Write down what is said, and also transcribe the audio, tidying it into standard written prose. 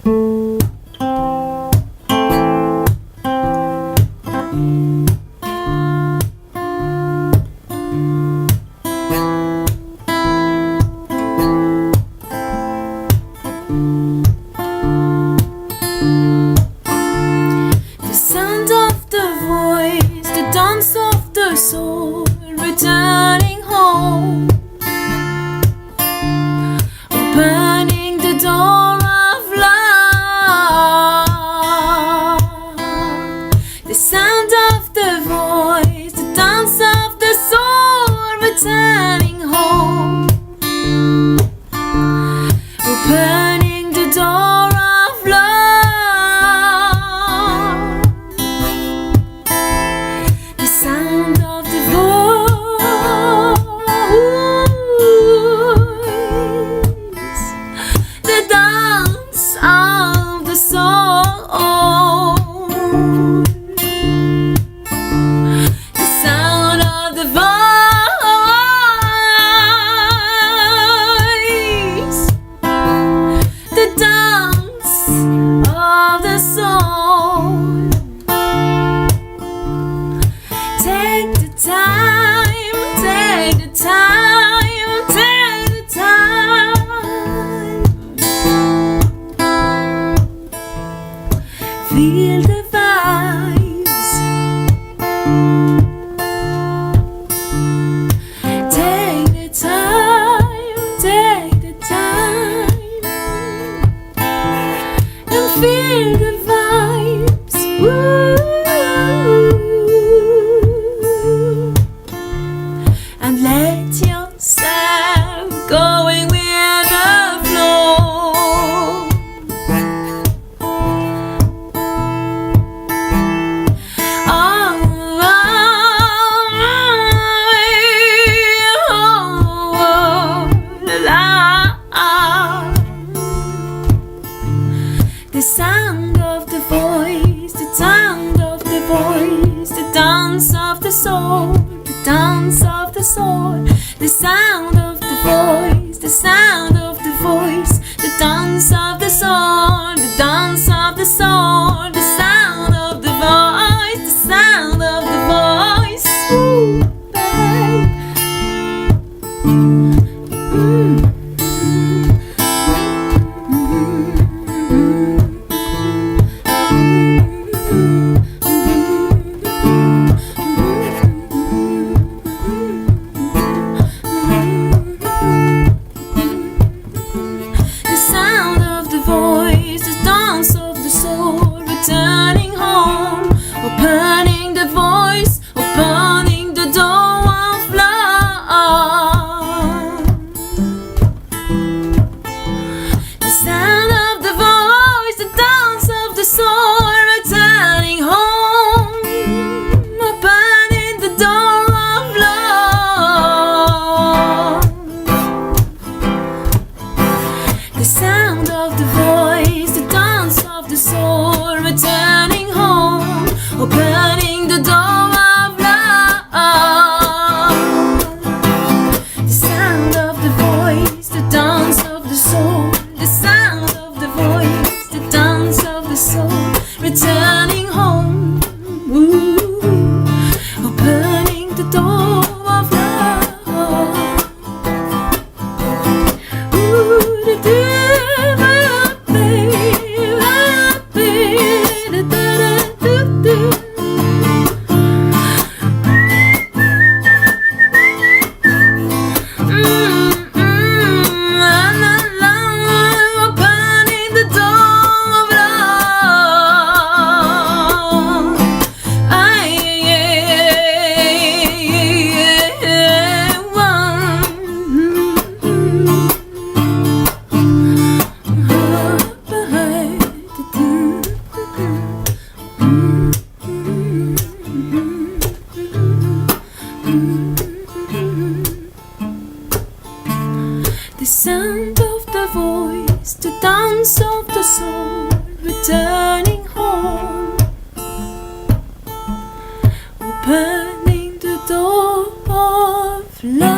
Sound of the voice, the dance of the soul, returning home, opening the door of love. The sound of the voice, the dance of the soul, returning home, opening the door of love. Feel the vibes. Take the time, and feel the vibes. Woo. And let yourself going with the flow. The sound of the voice, the sound of the voice, the dance of the soul, the dance of the soul, the sound of the voice, the sound of the voice, the dance of the soul, the dance of the soul, the sound of the voice, the sound of the voice. Ooh, babe. Returning home, opening the voice, opening the door of love. The sound of the voice, the dance of the soul, returning home, opening the door of love. The sound of the voice, the dance of the soul, returning home, opening the door of love. The sound of the voice, the dance of the soul, the sound of the voice, the dance of the soul, returning home, ooh, opening the door of love. Ooh, the sound of the voice, the dance of the soul, returning home, opening the door of love.